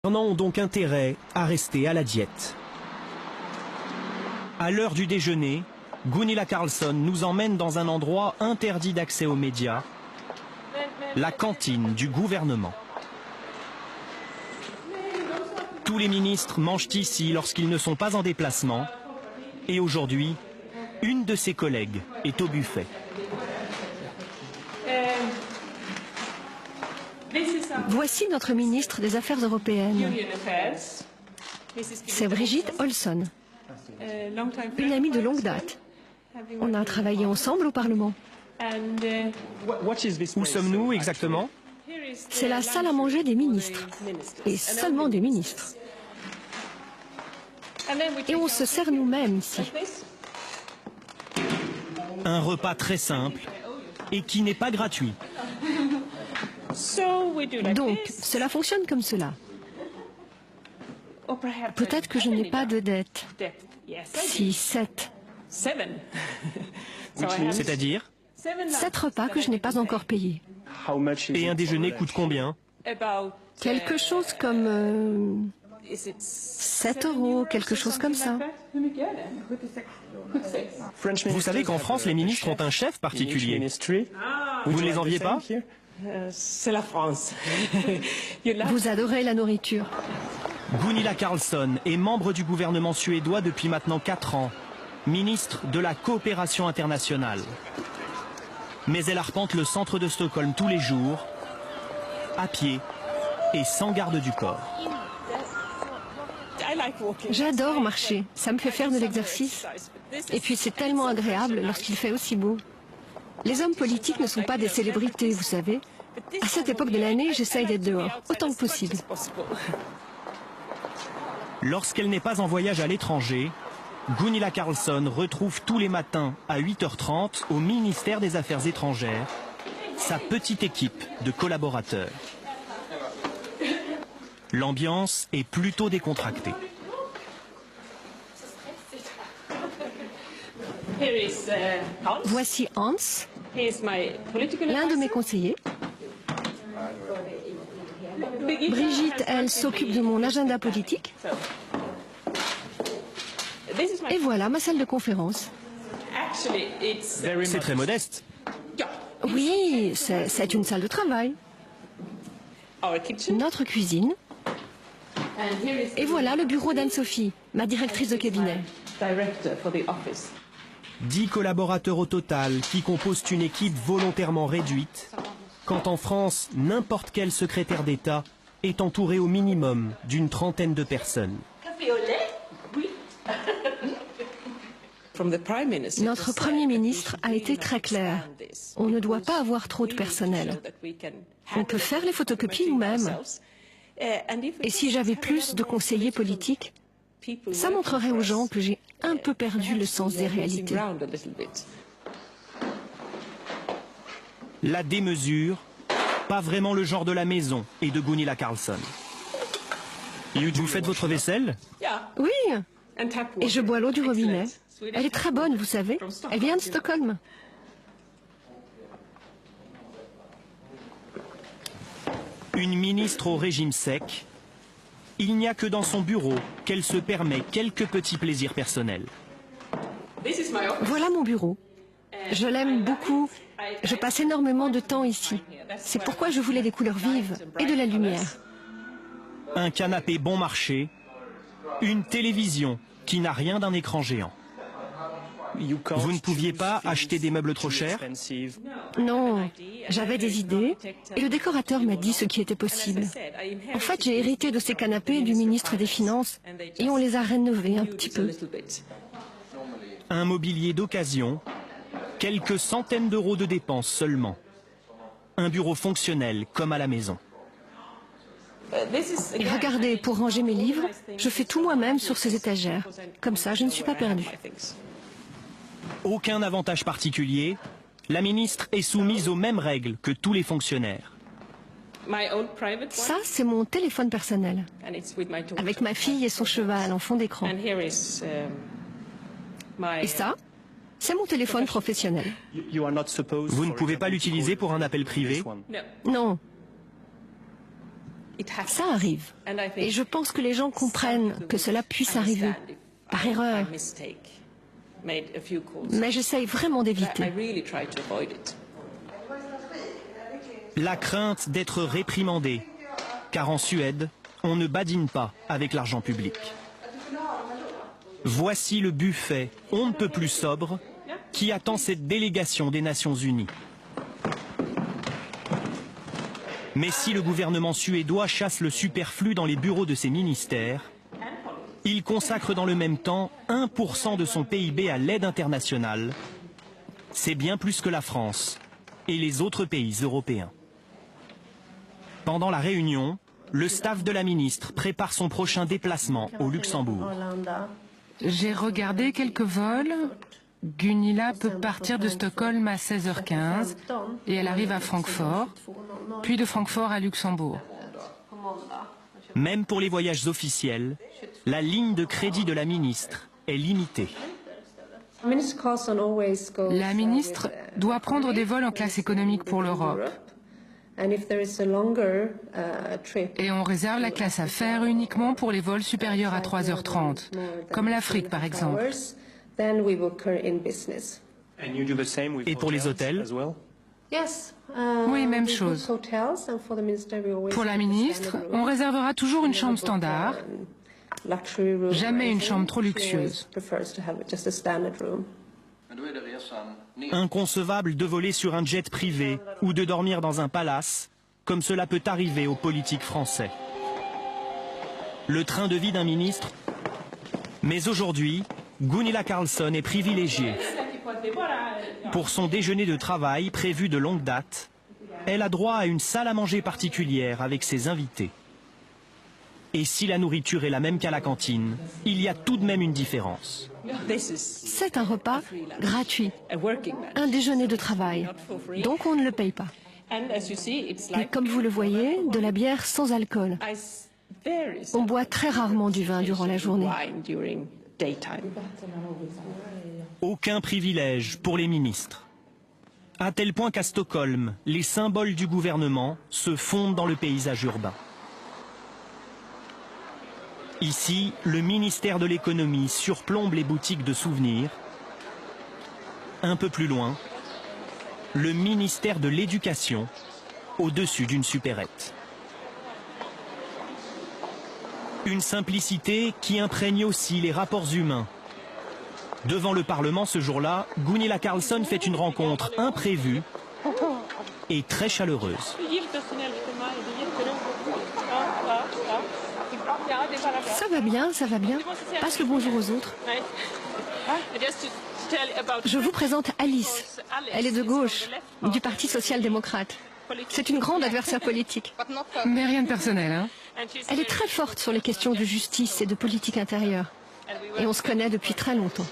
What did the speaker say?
Ont donc intérêt à rester à la diète. À l'heure du déjeuner, Gunilla Carlsson nous emmène dans un endroit interdit d'accès aux médias, la cantine du gouvernement. Tous les ministres mangent ici lorsqu'ils ne sont pas en déplacement, et aujourd'hui, une de ses collègues est au buffet. Voici notre ministre des Affaires européennes. C'est Brigitte Olsson, une amie de longue date. On a travaillé ensemble au Parlement. Où sommes-nous exactement? C'est la salle à manger des ministres, et seulement des ministres. Et on se sert nous-mêmes ici. Un repas très simple et qui n'est pas gratuit. Donc, cela fonctionne comme cela. Peut-être que je n'ai pas de dette. 6, 7. C'est-à-dire? 7 repas que je n'ai pas encore payés. Et un déjeuner coûte combien? Quelque chose comme 7 €, quelque chose comme ça. Vous savez qu'en France, les ministres ont un chef particulier. Vous ne les enviez pas? C'est la France. Vous adorez la nourriture. Gunilla Carlsson est membre du gouvernement suédois depuis maintenant 4 ans, ministre de la coopération internationale. Mais elle arpente le centre de Stockholm tous les jours, à pied et sans garde du corps. J'adore marcher, ça me fait faire de l'exercice. Et puis c'est tellement agréable lorsqu'il fait aussi beau. Les hommes politiques ne sont pas des célébrités, vous savez. À cette époque de l'année, j'essaye d'être dehors, autant que possible. Lorsqu'elle n'est pas en voyage à l'étranger, Gunilla Carlsson retrouve tous les matins à 8h30 au ministère des Affaires étrangères sa petite équipe de collaborateurs. L'ambiance est plutôt décontractée. Voici Hans, l'un de mes conseillers. Brigitte, elle s'occupe de mon agenda politique. Et voilà ma salle de conférence. C'est très modeste. Oui, c'est une salle de travail. Notre cuisine. Et voilà le bureau d'Anne-Sophie, ma directrice de cabinet. 10 collaborateurs au total qui composent une équipe volontairement réduite, quand en France, n'importe quel secrétaire d'État est entouré au minimum d'une trentaine de personnes. Notre Premier ministre a été très clair. On ne doit pas avoir trop de personnel. On peut faire les photocopies nous-mêmes. Et si j'avais plus de conseillers politiques, ça montrerait aux gens que j'ai un peu perdu le sens des réalités. La démesure, pas vraiment le genre de la maison et de Gunilla Carlsson. Vous faites votre vaisselle? Oui, et je bois l'eau du robinet. Elle est très bonne, vous savez. Elle vient de Stockholm. Une ministre au régime sec. Il n'y a que dans son bureau qu'elle se permet quelques petits plaisirs personnels. Voilà mon bureau. Je l'aime beaucoup. Je passe énormément de temps ici. C'est pourquoi je voulais des couleurs vives et de la lumière. Un canapé bon marché, une télévision qui n'a rien d'un écran géant. Vous ne pouviez pas acheter des meubles trop chers? Non, j'avais des idées et le décorateur m'a dit ce qui était possible. En fait, j'ai hérité de ces canapés du ministre des Finances et on les a rénovés un petit peu. Un mobilier d'occasion, quelques centaines d'euros de dépenses seulement. Un bureau fonctionnel comme à la maison. Et regardez, pour ranger mes livres, je fais tout moi-même sur ces étagères. Comme ça, je ne suis pas perdue. Aucun avantage particulier, la ministre est soumise aux mêmes règles que tous les fonctionnaires. Ça, c'est mon téléphone personnel, avec ma fille et son cheval en fond d'écran. Et ça, c'est mon téléphone professionnel. Vous ne pouvez pas l'utiliser pour un appel privé? Non. Ça arrive. Et je pense que les gens comprennent que cela puisse arriver, par erreur. Mais j'essaye vraiment d'éviter. La crainte d'être réprimandé, car en Suède, on ne badine pas avec l'argent public. Voici le buffet, on ne peut plus sobre, qui attend cette délégation des Nations Unies. Mais si le gouvernement suédois chasse le superflu dans les bureaux de ses ministères, il consacre dans le même temps 1% de son PIB à l'aide internationale. C'est bien plus que la France et les autres pays européens. Pendant la réunion, le staff de la ministre prépare son prochain déplacement au Luxembourg. J'ai regardé quelques vols. Gunilla peut partir de Stockholm à 16h15 et elle arrive à Francfort, puis de Francfort à Luxembourg. Même pour les voyages officiels, la ligne de crédit de la ministre est limitée. La ministre doit prendre des vols en classe économique pour l'Europe. Et on réserve la classe affaires uniquement pour les vols supérieurs à 3h30, comme l'Afrique par exemple. Et pour les hôtels? Oui, même chose. Pour la ministre, on réservera toujours une chambre standard, jamais une chambre trop luxueuse. Inconcevable de voler sur un jet privé ou de dormir dans un palace, comme cela peut arriver aux politiques français. Le train de vie d'un ministre. Mais aujourd'hui, Gunilla Carlsson est privilégiée. Pour son déjeuner de travail prévu de longue date, elle a droit à une salle à manger particulière avec ses invités. Et si la nourriture est la même qu'à la cantine, il y a tout de même une différence. C'est un repas gratuit, un déjeuner de travail, donc on ne le paye pas. Et comme vous le voyez, de la bière sans alcool. On boit très rarement du vin durant la journée. Aucun privilège pour les ministres. À tel point qu'à Stockholm, les symboles du gouvernement se fondent dans le paysage urbain. Ici, le ministère de l'économie surplombe les boutiques de souvenirs. Un peu plus loin, le ministère de l'éducation, au-dessus d'une supérette. Une simplicité qui imprègne aussi les rapports humains. Devant le Parlement ce jour-là, Gunilla Carlsson fait une rencontre imprévue et très chaleureuse. Ça va bien, passe le bonjour aux autres. Je vous présente Alice. Elle est de gauche, du Parti social-démocrate. C'est une grande adversaire politique. Mais rien de personnel, hein? Elle est très forte sur les questions de justice et de politique intérieure. Et on se connaît depuis très longtemps.